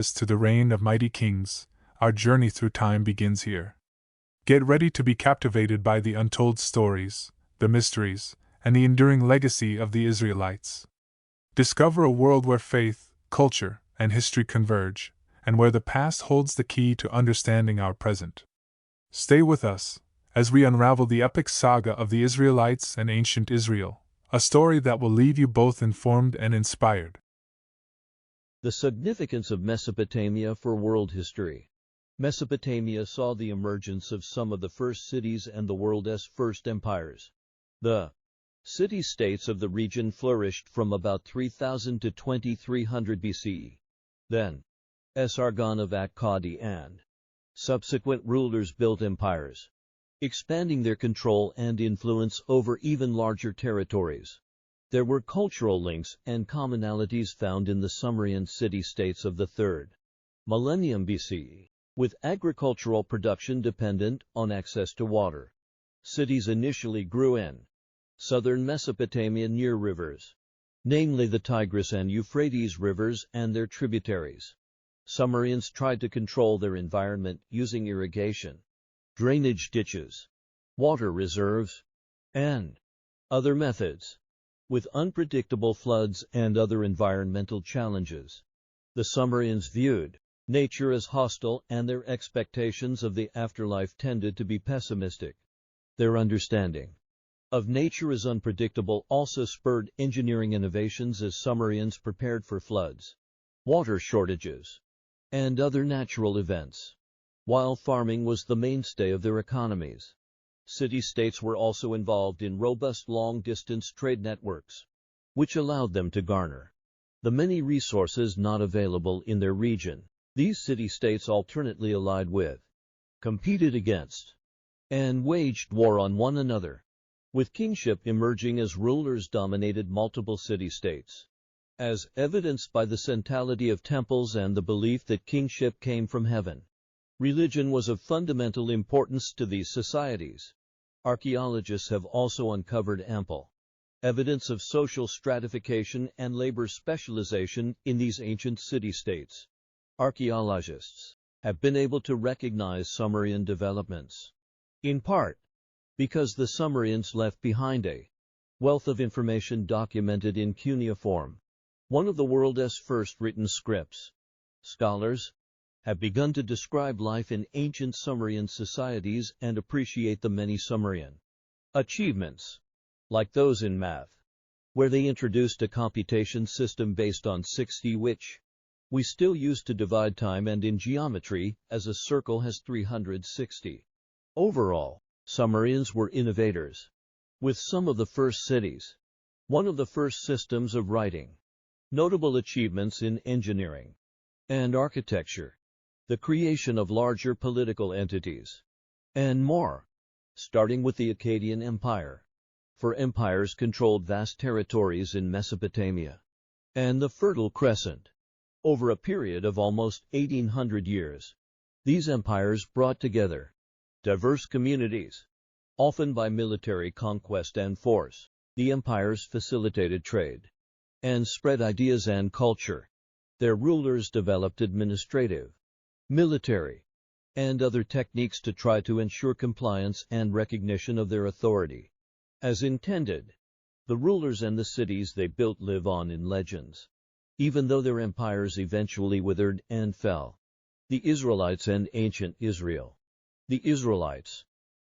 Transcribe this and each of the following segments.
To the reign of mighty kings, our journey through time begins here. Get ready to be captivated by the untold stories, the mysteries, and the enduring legacy of the Israelites. Discover a world where faith, culture, and history converge, and where the past holds the key to understanding our present. Stay with us as we unravel the epic saga of the Israelites and ancient Israel, a story that will leave you both informed and inspired. The significance of Mesopotamia for world history. Mesopotamia saw the emergence of some of the first cities and the world's first empires. The city-states of the region flourished from about 3000 to 2300 BCE. Then, Sargon of Akkad and subsequent rulers built empires, expanding their control and influence over even larger territories. There were cultural links and commonalities found in the Sumerian city-states of the 3rd millennium BCE, with agricultural production dependent on access to water. Cities initially grew in southern Mesopotamia near rivers, namely the Tigris and Euphrates rivers and their tributaries. Sumerians tried to control their environment using irrigation, drainage ditches, water reserves, and other methods. With unpredictable floods and other environmental challenges, the Sumerians viewed nature as hostile and their expectations of the afterlife tended to be pessimistic. Their understanding of nature as unpredictable also spurred engineering innovations as Sumerians prepared for floods, water shortages, and other natural events. While farming was the mainstay of their economies, city-states were also involved in robust long-distance trade networks, which allowed them to garner the many resources not available in their region. These city-states alternately allied with, competed against, and waged war on one another, with kingship emerging as rulers dominated multiple city-states, as evidenced by the centrality of temples and the belief that kingship came from heaven. Religion was of fundamental importance to these societies. Archaeologists have also uncovered ample evidence of social stratification and labor specialization in these ancient city-states. Archaeologists have been able to recognize Sumerian developments, in part because the Sumerians left behind a wealth of information documented in cuneiform, one of the world's first written scripts. Scholars have begun to describe life in ancient Sumerian societies and appreciate the many Sumerian achievements, like those in math, where they introduced a computation system based on 60, which we still use to divide time, and in geometry, as a circle has 360. Overall, Sumerians were innovators, with some of the first cities, one of the first systems of writing, notable achievements in engineering and architecture, the creation of larger political entities, and more, starting with the Akkadian Empire, for empires controlled vast territories in Mesopotamia, and the Fertile Crescent. Over a period of almost 1800 years, these empires brought together diverse communities, often by military conquest and force. The empires facilitated trade and spread ideas and culture. Their rulers developed administrative, military, and other techniques to try to ensure compliance and recognition of their authority. As intended, the rulers and the cities they built live on in legends, even though their empires eventually withered and fell. The Israelites and ancient Israel. The Israelites,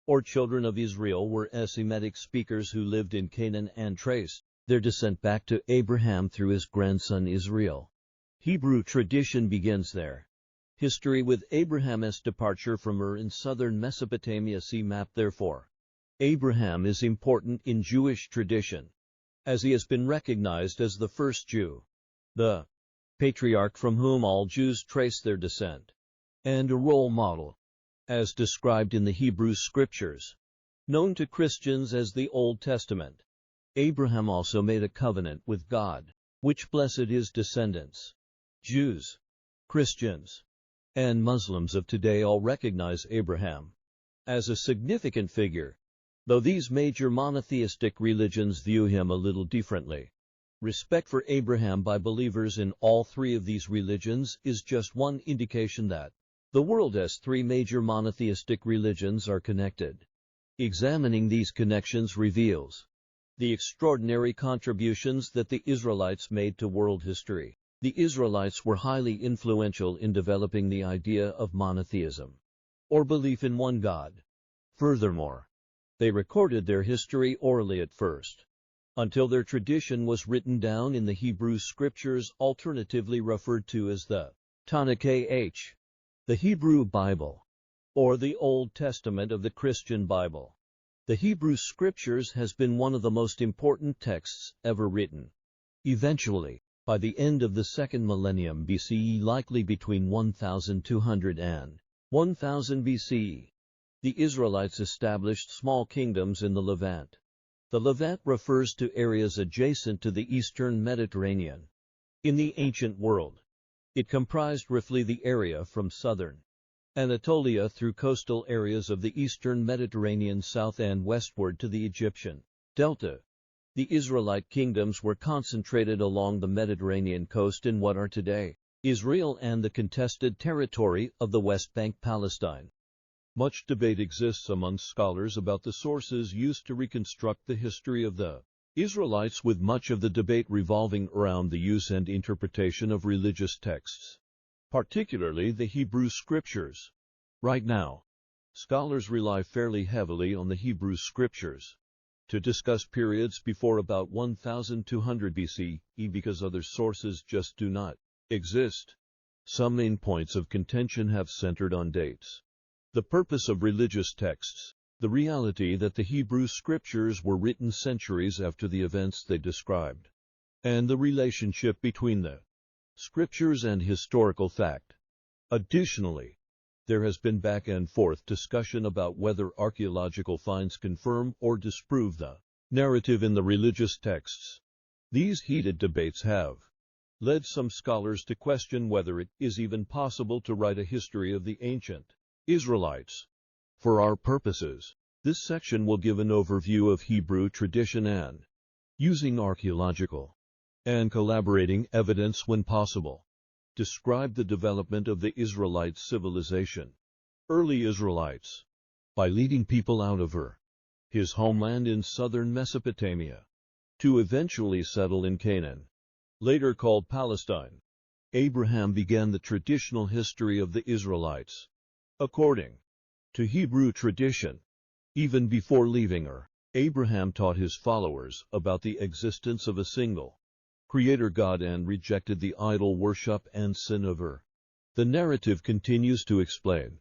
or children of Israel, were Semitic speakers who lived in Canaan and traced their descent back to Abraham through his grandson Israel. Hebrew tradition begins there. History with Abraham's departure from Ur in southern Mesopotamia. See map. Therefore, Abraham is important in Jewish tradition, as he has been recognized as the first Jew, the patriarch from whom all Jews trace their descent, and a role model, as described in the Hebrew Scriptures, known to Christians as the Old Testament. Abraham also made a covenant with God, which blessed his descendants. Jews, Christians, and Muslims of today all recognize Abraham as a significant figure, though these major monotheistic religions view him a little differently. Respect for Abraham by believers in all three of these religions is just one indication that the world's three major monotheistic religions are connected. Examining these connections reveals the extraordinary contributions that the Israelites made to world history. The Israelites were highly influential in developing the idea of monotheism, or belief in one God. Furthermore, they recorded their history orally at first, until their tradition was written down in the Hebrew Scriptures, alternatively referred to as the Tanakh, the Hebrew Bible, or the Old Testament of the Christian Bible. The Hebrew Scriptures has been one of the most important texts ever written. Eventually, by the end of the second millennium BCE, likely between 1200 and 1000 BCE, the Israelites established small kingdoms in the Levant. The Levant refers to areas adjacent to the eastern Mediterranean. In the ancient world, it comprised roughly the area from southern Anatolia through coastal areas of the eastern Mediterranean south and westward to the Egyptian delta. The Israelite kingdoms were concentrated along the Mediterranean coast in what are today Israel and the contested territory of the West Bank, Palestine. Much debate exists among scholars about the sources used to reconstruct the history of the Israelites, with much of the debate revolving around the use and interpretation of religious texts, particularly the Hebrew Scriptures. Right now, scholars rely fairly heavily on the Hebrew Scriptures to discuss periods before about 1200 BCE because other sources just do not exist. Some main points of contention have centered on dates, the purpose of religious texts, the reality that the Hebrew Scriptures were written centuries after the events they described, and the relationship between the Scriptures and historical fact. Additionally, there has been back and forth discussion about whether archaeological finds confirm or disprove the narrative in the religious texts. These heated debates have led some scholars to question whether it is even possible to write a history of the ancient Israelites. For our purposes, this section will give an overview of Hebrew tradition and, using archaeological and collaborating evidence when possible, describe the development of the Israelite civilization. Early Israelites, by leading people out of his homeland in southern Mesopotamia, to eventually settle in Canaan, later called Palestine. Abraham began the traditional history of the Israelites. According to Hebrew tradition, even before leaving Abraham taught his followers about the existence of a single Creator God and rejected the idol worship and sin of The narrative continues to explain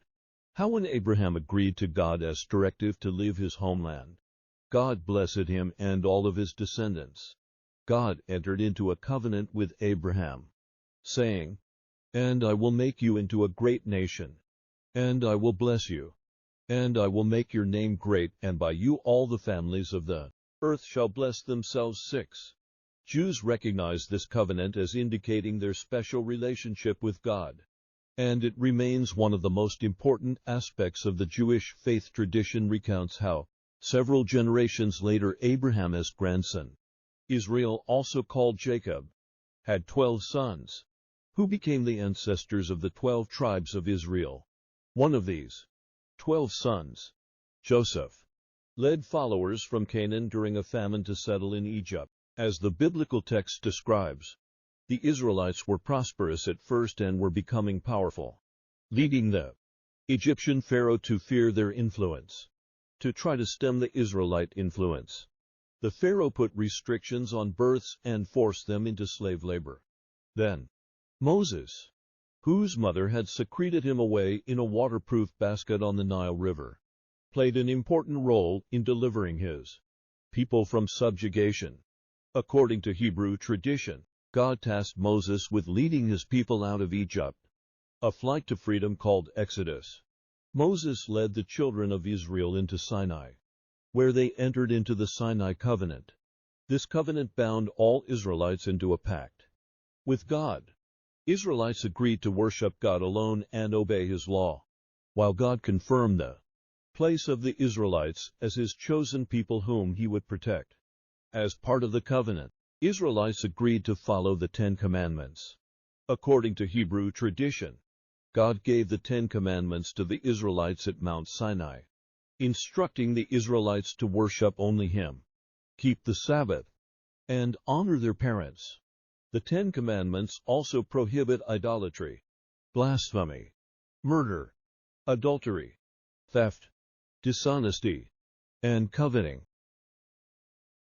how when Abraham agreed to God's directive to leave his homeland, God blessed him and all of his descendants. God entered into a covenant with Abraham, saying, "And I will make you into a great nation, and I will bless you, and I will make your name great, and by you all the families of the earth shall bless themselves." 6. Jews recognize this covenant as indicating their special relationship with God, and it remains one of the most important aspects of the Jewish faith. Tradition recounts how, several generations later, Abraham's grandson, Israel, also called Jacob, had 12 sons, who became the ancestors of the 12 tribes of Israel. One of these 12 sons, Joseph, led followers from Canaan during a famine to settle in Egypt. As the biblical text describes, the Israelites were prosperous at first and were becoming powerful, leading the Egyptian pharaoh to fear their influence. To try to stem the Israelite influence, the pharaoh put restrictions on births and forced them into slave labor. Then, Moses, whose mother had secreted him away in a waterproof basket on the Nile River, played an important role in delivering his people from subjugation. According to Hebrew tradition, God tasked Moses with leading his people out of Egypt, a flight to freedom called Exodus. Moses led the children of Israel into Sinai, where they entered into the Sinai covenant. This covenant bound all Israelites into a pact with God. Israelites agreed to worship God alone and obey his law, while God confirmed the place of the Israelites as his chosen people whom he would protect. As part of the covenant, Israelites agreed to follow the Ten Commandments. According to Hebrew tradition, God gave the Ten Commandments to the Israelites at Mount Sinai, instructing the Israelites to worship only Him, keep the Sabbath, and honor their parents. The Ten Commandments also prohibit idolatry, blasphemy, murder, adultery, theft, dishonesty, and coveting.